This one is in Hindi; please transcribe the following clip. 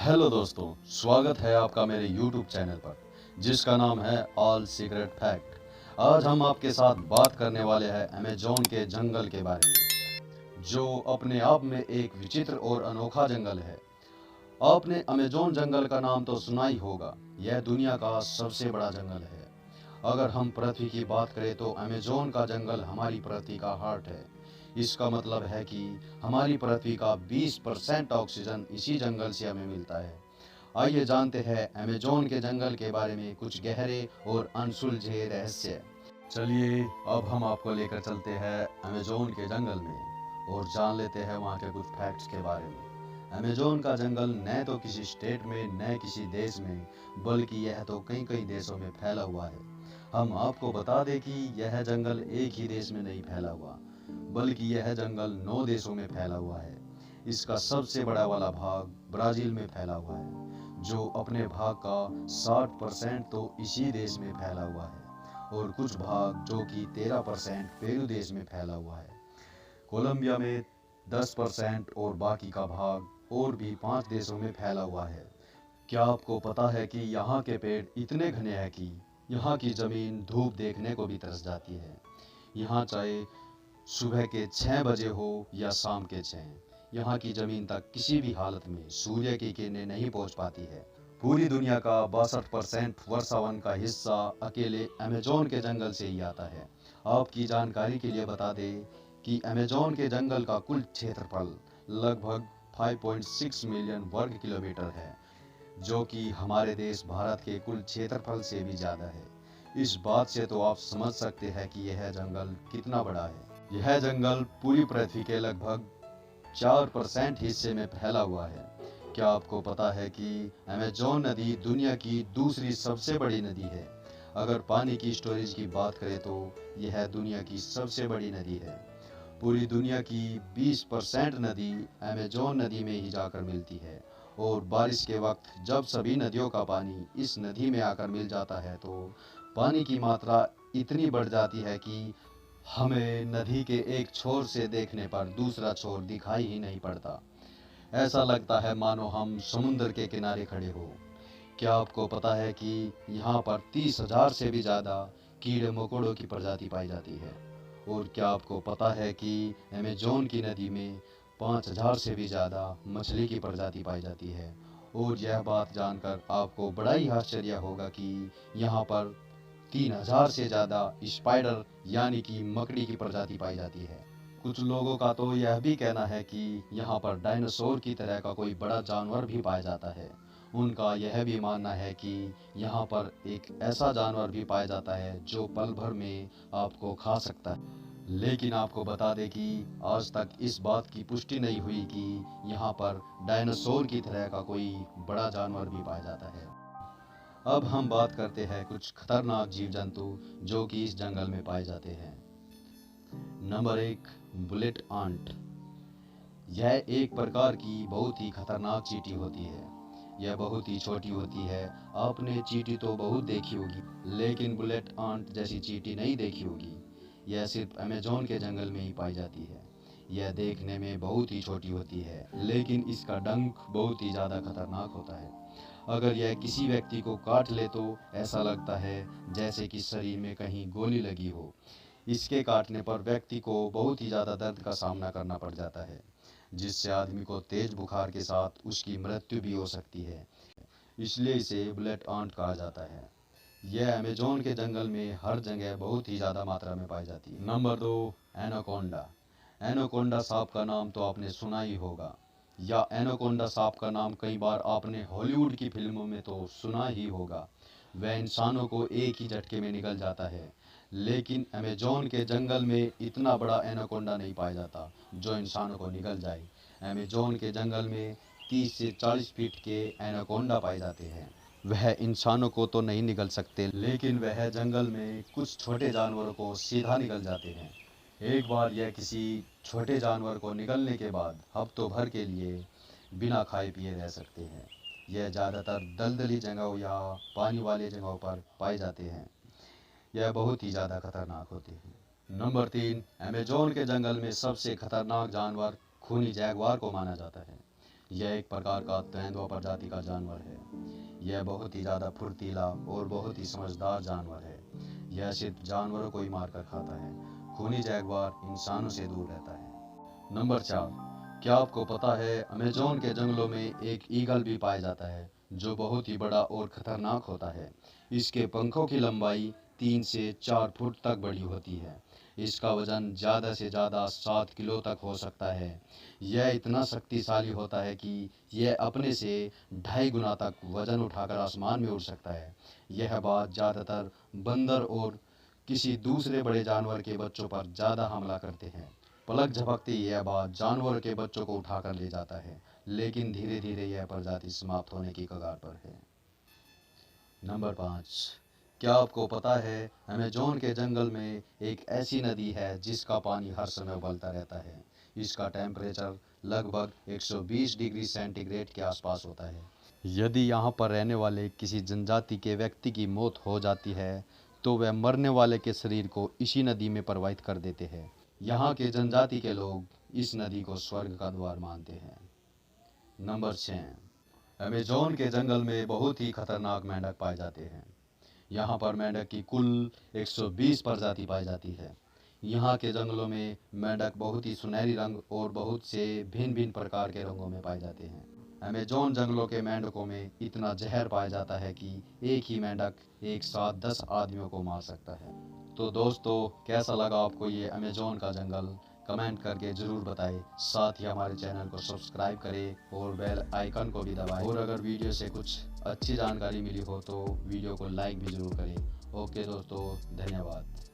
हेलो दोस्तों, स्वागत है आपका मेरे YouTube चैनल पर जिसका नाम है ऑल सीक्रेट फैक्ट। आज हम आपके साथ बात करने वाले हैं अमेजोन के जंगल के बारे में, जो अपने आप में एक विचित्र और अनोखा जंगल है। आपने अमेजोन जंगल का नाम तो सुना ही होगा। यह दुनिया का सबसे बड़ा जंगल है। अगर हम पृथ्वी की बात करें तो अमेजोन का जंगल हमारी पृथ्वी का हार्ट है। इसका मतलब है कि हमारी पृथ्वी का 20% ऑक्सीजन इसी जंगल से हमें मिलता है। आइए जानते हैं अमेजोन के जंगल के बारे में कुछ गहरे और अनसुलझे रहस्य। चलिए अब हम आपको लेकर चलते हैं अमेजोन के जंगल में और जान लेते हैं वहाँ के कुछ फैक्ट्स के बारे में। अमेजोन का जंगल न तो किसी स्टेट में न किसी देश में, बल्कि यह तो कई कई देशों में फैला हुआ है। हम आपको बता दें कि यह जंगल एक ही देश में नहीं फैला हुआ, बल्कि यह जंगल 9 देशों में फैला हुआ है। इसका सबसे बड़ा वाला भाग ब्राज़ील में फैला हुआ है, जो अपने भाग का 60% तो इसी देश में फैला हुआ है, और कुछ भाग जो कि 13% पेरू देश में फैला हुआ है। कोलंबिया में 10% और बाकी का भाग और भी 5 देशों में फैला हुआ है। क्या आपको पता है कि यहाँ के पेड़ इतने घने हैं कि यहाँ की ज़मीन धूप देखने को भी तरस जाती है। यहाँ चाहे सुबह के 6 बजे हो या शाम के 6, यहाँ की ज़मीन तक किसी भी हालत में सूर्य की किरणें नहीं पहुँच पाती है। पूरी दुनिया का 62% वर्षावन का हिस्सा अकेले अमेजोन के जंगल से ही आता है। आपकी जानकारी के लिए बता दें कि अमेजोन के जंगल का कुल क्षेत्रफल लगभग 5.6 मिलियन वर्ग किलोमीटर है, जो कि हमारे देश भारत के कुल क्षेत्रफल से भी ज़्यादा है। इस बात से तो आप समझ सकते हैं कि यह जंगल कितना बड़ा है। यह जंगल पूरी पृथ्वी के लगभग 4% हिस्से में फैला हुआ है। क्या आपको पता है कि अमेजोन नदी दुनिया की दूसरी सबसे बड़ी नदी है? अगर पानी की स्टोरेज की बात करें तो यह दुनिया की सबसे बड़ी नदी है। पूरी दुनिया की 20% नदी अमेजोन नदी में ही जाकर मिलती है, और बारिश के वक्त जब सभी नदियों का पानी इस नदी में आकर मिल जाता है तो पानी की मात्रा इतनी बढ़ जाती है कि हमें नदी के एक छोर से देखने पर दूसरा छोर दिखाई ही नहीं पड़ता। ऐसा लगता है मानो हम समुद्र के किनारे खड़े हो। क्या आपको पता है कि यहाँ पर 30,000 से भी ज़्यादा कीड़े मकोड़ों की प्रजाति पाई जाती है? और क्या आपको पता है कि अमेजोन की नदी में 5,000 से भी ज़्यादा मछली की प्रजाति पाई जाती है? और यह बात जानकर आपको बड़ा ही आश्चर्य होगा कि यहाँ पर 3,000 से ज़्यादा स्पाइडर यानी कि मकड़ी की प्रजाति पाई जाती है। कुछ लोगों का तो यह भी कहना है कि यहाँ पर डायनासोर की तरह का कोई बड़ा जानवर भी पाया जाता है। उनका यह भी मानना है कि यहाँ पर एक ऐसा जानवर भी पाया जाता है जो पल भर में आपको खा सकता है। लेकिन आपको बता दें कि आज तक इस बात की पुष्टि नहीं हुई कि यहाँ पर डायनासोर की तरह का कोई बड़ा जानवर भी पाया जाता है। अब हम बात करते हैं कुछ खतरनाक जीव जंतु जो कि इस जंगल में पाए जाते हैं। Number 1, bullet ant. यह एक प्रकार की बहुत ही खतरनाक चींटी होती है। यह बहुत ही छोटी होती है। आपने चींटी तो बहुत देखी होगी, लेकिन बुलेट आंट जैसी चींटी नहीं देखी होगी। यह सिर्फ अमेजोन के जंगल में ही पाई जाती है। यह देखने में बहुत ही छोटी होती है, लेकिन इसका डंक बहुत ही ज़्यादा खतरनाक होता है। अगर यह किसी व्यक्ति को काट ले तो ऐसा लगता है जैसे कि शरीर में कहीं गोली लगी हो। इसके काटने पर व्यक्ति को बहुत ही ज़्यादा दर्द का सामना करना पड़ जाता है, जिससे आदमी को तेज बुखार के साथ उसकी मृत्यु भी हो सकती है। इसलिए इसे बुलेट आंट कहा जाता है। यह अमेजोन के जंगल में हर जगह बहुत ही ज़्यादा मात्रा में पाई जाती है। Number 2, anaconda. एनाकोंडा सांप का नाम तो आपने सुना ही होगा, या एनाकोंडा सांप का नाम कई बार आपने हॉलीवुड की फिल्मों में तो सुना ही होगा। वह इंसानों को एक ही झटके में निगल जाता है, लेकिन अमेजोन के जंगल में इतना बड़ा एनाकोंडा नहीं पाया जाता जो इंसानों को निगल जाए। अमेजोन के जंगल में 30 से 40 फीट के एनाकोंडा पाए जाते हैं। वह इंसानों को तो नहीं निगल सकते, लेकिन वह जंगल में कुछ छोटे जानवरों को सीधा निगल जाते हैं। एक बार यह किसी छोटे जानवर को निगलने के बाद हफ्तों भर के लिए बिना खाए पिए रह सकते हैं। यह ज़्यादातर दलदली जगहों या पानी वाले जगहों पर पाए जाते हैं। यह बहुत ही ज़्यादा खतरनाक होते हैं। नंबर 3, अमेजोन के जंगल में सबसे खतरनाक जानवर खूनी जैगुआर को माना जाता है। यह एक प्रकार का तेंदुआ प्रजाति का जानवर है। यह बहुत ही ज़्यादा फुर्तीला और बहुत ही समझदार जानवर है। यह सिर्फ जानवरों को ही मारकर खाता है। खूनी जैगुआर इंसानों से दूर रहता है। नंबर 4, क्या आपको पता है अमेज़न के जंगलों में एक ईगल भी पाया जाता है जो बहुत ही बड़ा और खतरनाक होता है। इसके पंखों की लंबाई 3 से 4 फुट तक बड़ी होती है। इसका वजन ज़्यादा से ज़्यादा 7 किलो तक हो सकता है। यह इतना शक्तिशाली होता है कि यह अपने से 2.5 गुना तक वजन उठाकर आसमान में उड़ सकता है। यह बात ज़्यादातर बंदर और किसी दूसरे बड़े जानवर के बच्चों पर ज़्यादा हमला करते हैं। पलक झपकते ही यह बात जानवर के बच्चों को उठाकर ले जाता है, लेकिन धीरे धीरे यह प्रजाति समाप्त होने की कगार पर है। नंबर 5, क्या आपको पता है अमेज़न के जंगल में एक ऐसी नदी है जिसका पानी हर समय उबलता रहता है। इसका टेम्परेचर लगभग 120 डिग्री सेंटीग्रेड के आसपास होता है। यदि यहाँ पर रहने वाले किसी जनजाति के व्यक्ति की मौत हो जाती है तो वह मरने वाले के शरीर को इसी नदी में प्रवाहित कर देते हैं। यहाँ के जनजाति के लोग इस नदी को स्वर्ग का द्वार मानते हैं। नंबर 6, अमेज़न के जंगल में बहुत ही खतरनाक मेंढक पाए जाते हैं। यहाँ पर मेंढक की कुल 120 प्रजाति पाई जाती है। यहाँ के जंगलों में मेंढक बहुत ही सुनहरी रंग और बहुत से भिन्न भिन्न प्रकार के रंगों में पाए जाते हैं। अमेज़न जंगलों के मेंढकों में इतना जहर पाया जाता है कि एक ही मेंढक एक साथ 10 आदमियों को मार सकता है। तो दोस्तों, कैसा लगा आपको ये अमेज़न का जंगल? कमेंट करके ज़रूर बताएं। साथ ही हमारे चैनल को सब्सक्राइब करें और बेल आइकन को भी दबाएं। और अगर वीडियो से कुछ अच्छी जानकारी मिली हो तो वीडियो को लाइक भी ज़रूर करें। ओके दोस्तों, धन्यवाद।